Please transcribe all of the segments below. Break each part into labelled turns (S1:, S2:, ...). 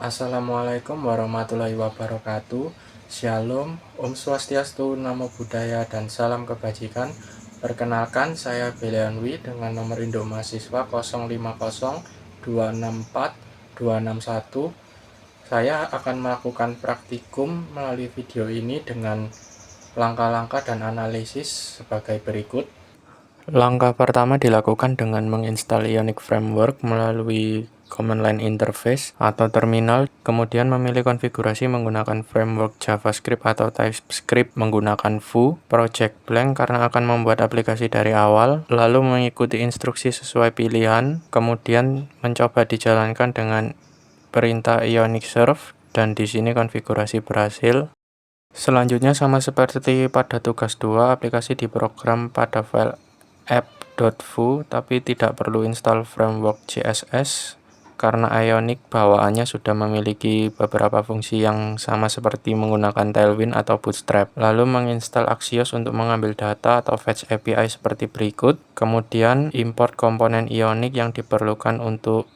S1: Assalamualaikum warahmatullahi wabarakatuh. Shalom, Om Swastiastu, Namo Buddhaya, dan salam kebajikan. Perkenalkan, saya Belianwi dengan nomor induk mahasiswa 050264 Saya akan melakukan praktikum melalui video ini dengan langkah-langkah dan analisis sebagai berikut. Langkah pertama dilakukan dengan menginstal Ionic Framework melalui Command Line Interface atau terminal, kemudian memilih konfigurasi menggunakan framework JavaScript atau TypeScript menggunakan Vue, Project Blank karena akan membuat aplikasi dari awal, lalu mengikuti instruksi sesuai pilihan, kemudian mencoba dijalankan dengan perintah Ionic Serve, dan di sini konfigurasi berhasil. Selanjutnya sama seperti pada tugas 2, aplikasi diprogram pada file app.foo, tapi tidak perlu install framework CSS karena Ionic bawaannya sudah memiliki beberapa fungsi yang sama seperti menggunakan Tailwind atau Bootstrap. Lalu menginstal Axios untuk mengambil data atau fetch API seperti berikut. Kemudian import komponen Ionic yang diperlukan untuk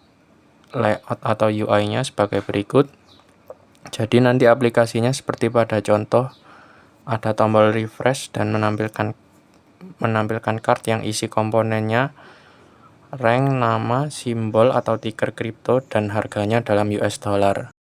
S1: layout atau UI-nya sebagai berikut. Jadi nanti aplikasinya seperti pada contoh, ada tombol refresh dan menampilkan card yang isi komponennya, rank, nama, simbol atau ticker kripto, dan harganya dalam US dollar.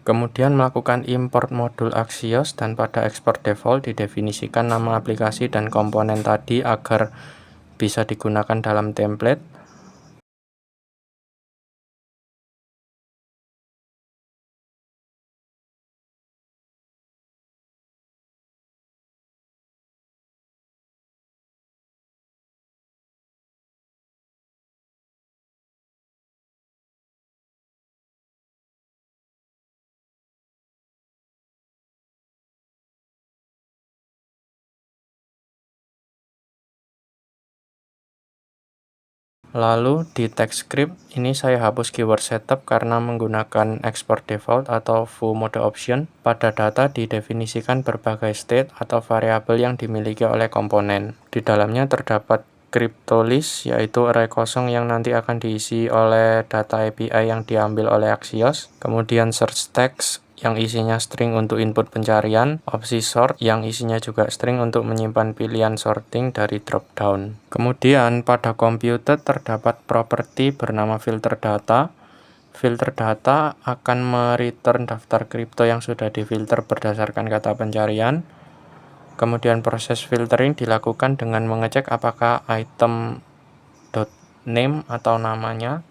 S1: Kemudian melakukan import modul Axios, dan pada export default didefinisikan nama aplikasi dan komponen tadi agar bisa digunakan dalam template. Lalu di TypeScript ini saya hapus keyword setup karena menggunakan export default atau Vue mode option. Pada data didefinisikan berbagai state atau variabel yang dimiliki oleh komponen. Di dalamnya terdapat cryptolist, yaitu array kosong yang nanti akan diisi oleh data API yang diambil oleh Axios. Kemudian search text yang isinya string untuk input pencarian, opsi sort yang isinya juga string untuk menyimpan pilihan sorting dari dropdown. Kemudian pada computed terdapat properti bernama filter data. Filter data akan mereturn daftar kripto yang sudah difilter berdasarkan kata pencarian. Kemudian proses filtering dilakukan dengan mengecek apakah item.name atau namanya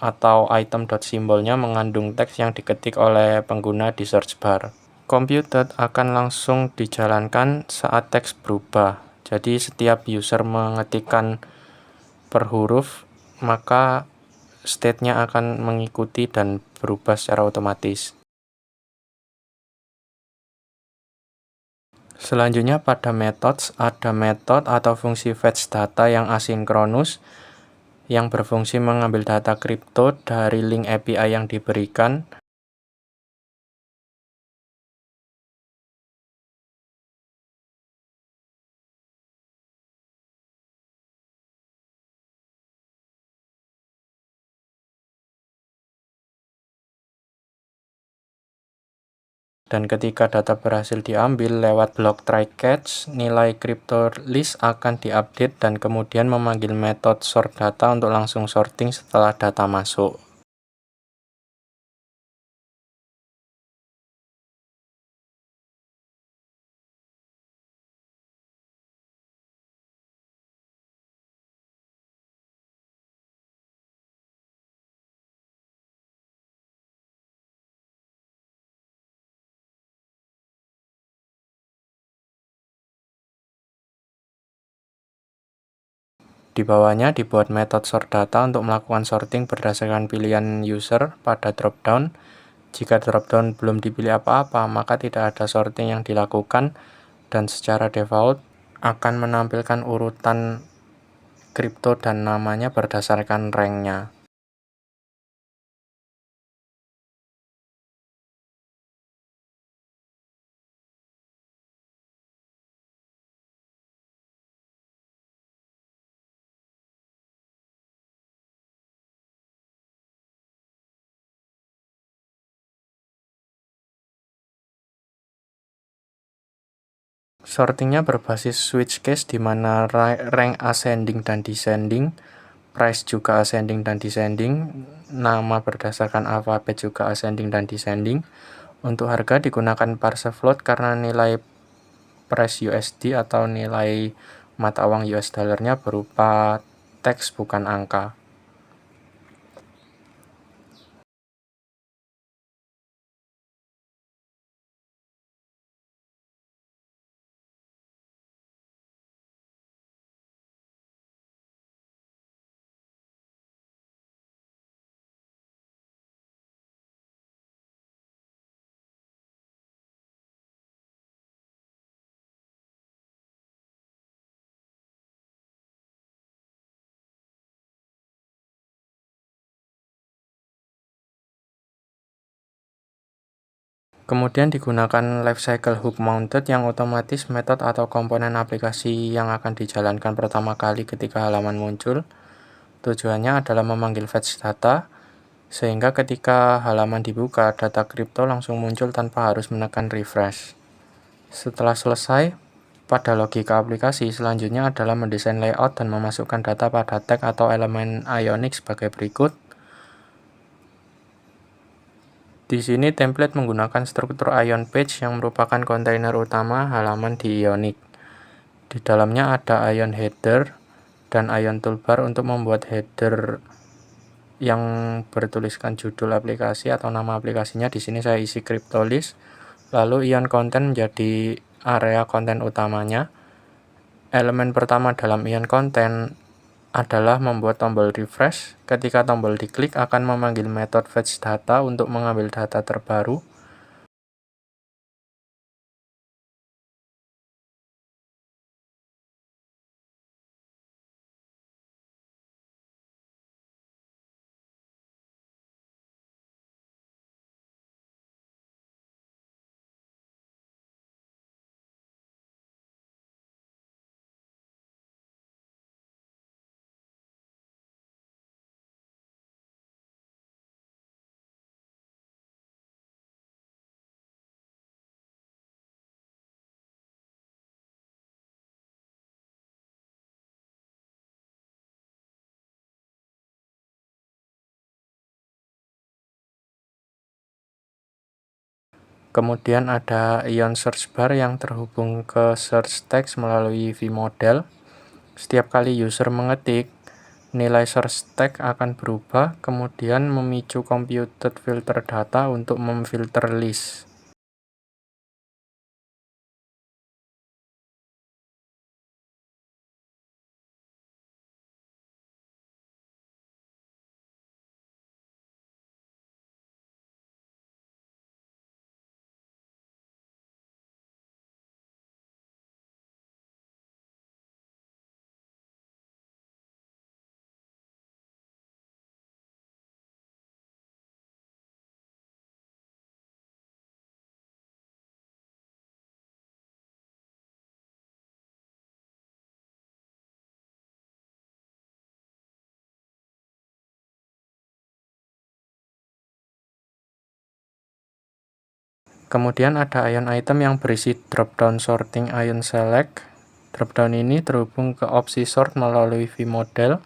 S1: atau item.simbolnya mengandung teks yang diketik oleh pengguna di search bar. Computed akan langsung dijalankan saat teks berubah. Jadi setiap user mengetikkan per huruf, maka state-nya akan mengikuti dan berubah secara otomatis. Selanjutnya pada methods, ada method atau fungsi fetch data yang asinkronus yang berfungsi mengambil data kripto dari link API yang diberikan. Dan ketika data berhasil diambil lewat blok try catch, nilai cryptolist akan diupdate dan kemudian memanggil metode sort data untuk langsung sorting setelah data masuk. Di bawahnya dibuat metode sort data untuk melakukan sorting berdasarkan pilihan user pada dropdown. Jika dropdown belum dipilih apa-apa, maka tidak ada sorting yang dilakukan dan secara default akan menampilkan urutan kripto dan namanya berdasarkan ranknya. Sortingnya berbasis switch case di mana rank ascending dan descending, price juga ascending dan descending, nama berdasarkan alfabet juga ascending dan descending. Untuk harga digunakan parse float karena nilai price USD atau nilai mata uang US dollarnya berupa teks bukan angka. Kemudian digunakan lifecycle hook mounted yang otomatis metode atau komponen aplikasi yang akan dijalankan pertama kali ketika halaman muncul. Tujuannya adalah memanggil fetch data, sehingga ketika halaman dibuka, data kripto langsung muncul tanpa harus menekan refresh. Setelah selesai, pada logika aplikasi, selanjutnya adalah mendesain layout dan memasukkan data pada tag atau elemen Ionic sebagai berikut. Di sini template menggunakan struktur Ion Page yang merupakan kontainer utama halaman di Ionic. Di dalamnya ada Ion Header dan Ion Toolbar untuk membuat header yang bertuliskan judul aplikasi atau nama aplikasinya. Di sini saya isi CryptoList. Lalu Ion Content menjadi area konten utamanya. Elemen pertama dalam Ion Content adalah membuat tombol refresh. Ketika tombol diklik akan memanggil metode fetch data untuk mengambil data terbaru. Kemudian ada Ion Search Bar yang terhubung ke search text melalui vModel. Setiap kali user mengetik, nilai search text akan berubah, kemudian memicu computed filter data untuk memfilter list. Kemudian ada Ion Item yang berisi drop-down sorting Ion Select. Drop-down ini terhubung ke opsi sort melalui vModel.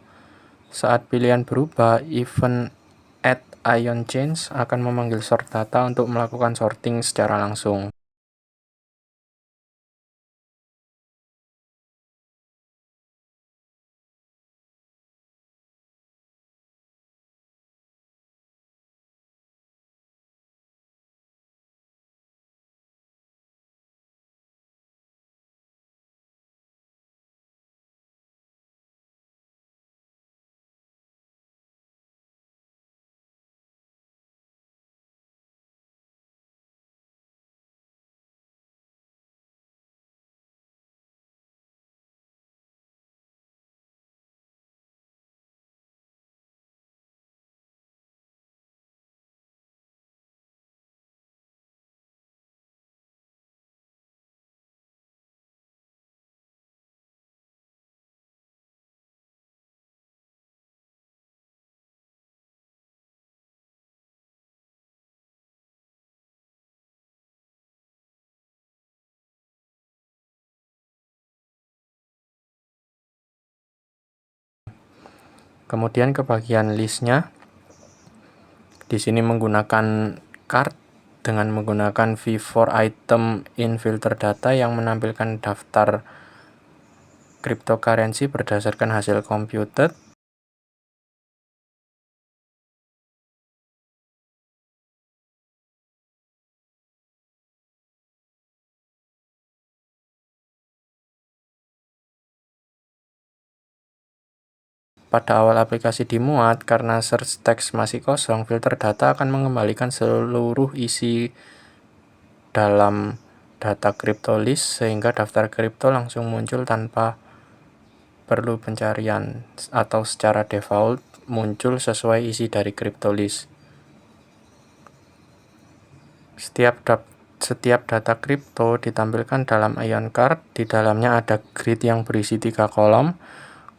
S1: Saat pilihan berubah, event add Ion Change akan memanggil sort data untuk melakukan sorting secara langsung. Kemudian ke bagian listnya, di sini menggunakan card dengan menggunakan V4 item in filter data yang menampilkan daftar cryptocurrency berdasarkan hasil computed. Pada awal aplikasi dimuat, karena search text masih kosong, filter data akan mengembalikan seluruh isi dalam data CryptoList sehingga daftar kripto langsung muncul tanpa perlu pencarian atau secara default muncul sesuai isi dari CryptoList. Setiap data kripto ditampilkan dalam Ion Card. Di dalamnya ada grid yang berisi 3 kolom.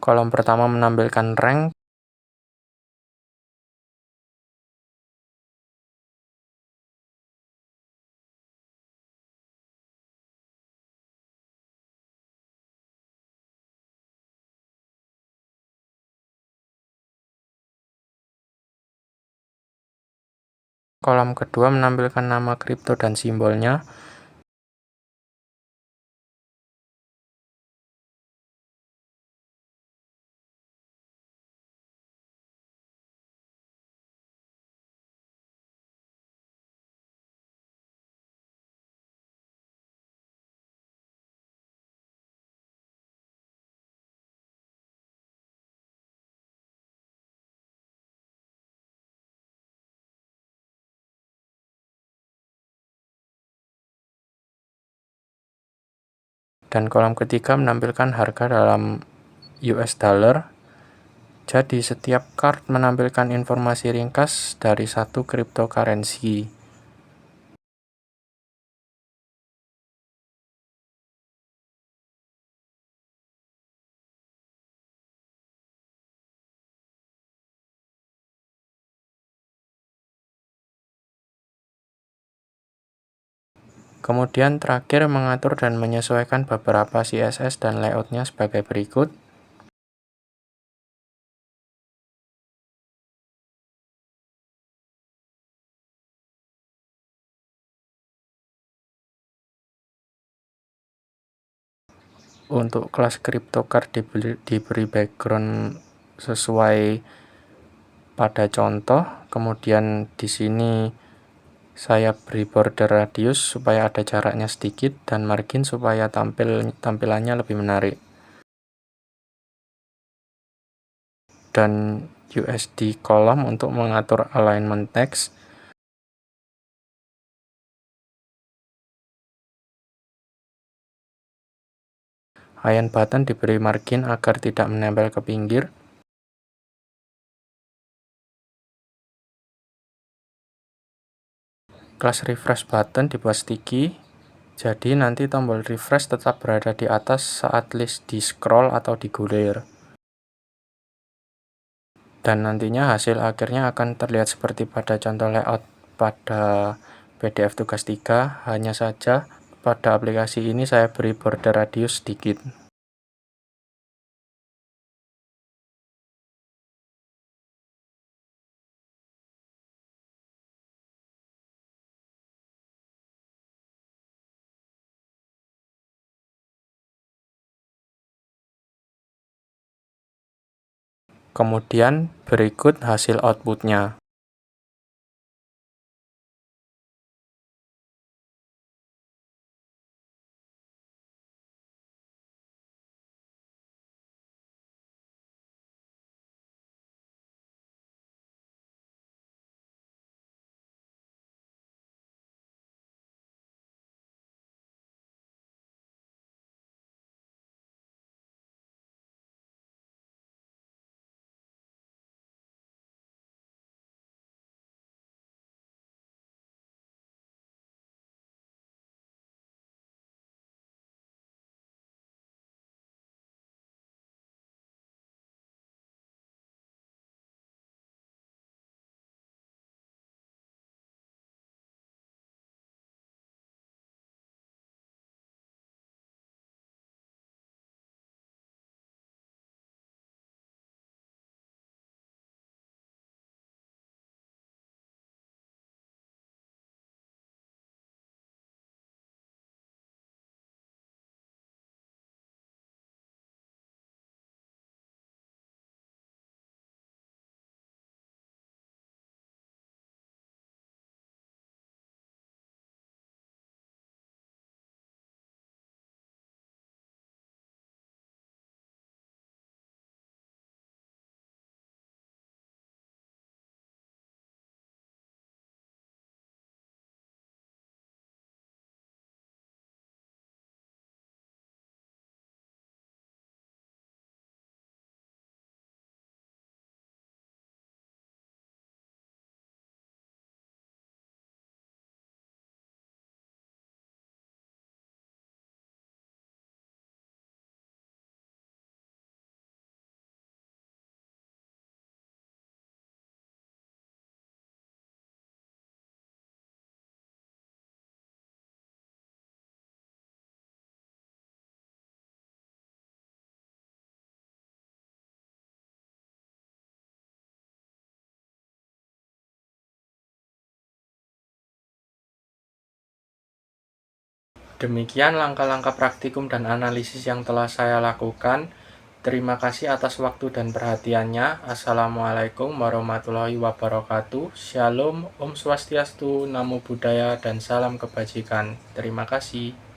S1: Kolom pertama menampilkan rank. Kolom kedua menampilkan nama kripto dan simbolnya. Dan kolom ketiga menampilkan harga dalam US dollar. Jadi setiap card menampilkan informasi ringkas dari satu cryptocurrency. Kemudian terakhir mengatur dan menyesuaikan beberapa CSS dan layoutnya sebagai berikut. Untuk kelas CryptoCard diberi background sesuai pada contoh. Kemudian di sini saya beri border radius supaya ada jaraknya sedikit dan margin supaya tampilannya lebih menarik. Dan USD column untuk mengatur alignment text. Ion button diberi margin agar tidak menempel ke pinggir. Kelas refresh button dibuat sticky, jadi nanti tombol refresh tetap berada di atas saat list di scroll atau digulir. Dan nantinya hasil akhirnya akan terlihat seperti pada contoh layout pada PDF tugas 3, hanya saja pada aplikasi ini saya beri border radius sedikit. Kemudian berikut hasil outputnya. Demikian langkah-langkah praktikum dan analisis yang telah saya lakukan. Terima kasih atas waktu dan perhatiannya. Assalamualaikum warahmatullahi wabarakatuh. Shalom, Om Swastiastu, Namo Buddhaya, dan salam kebajikan. Terima kasih.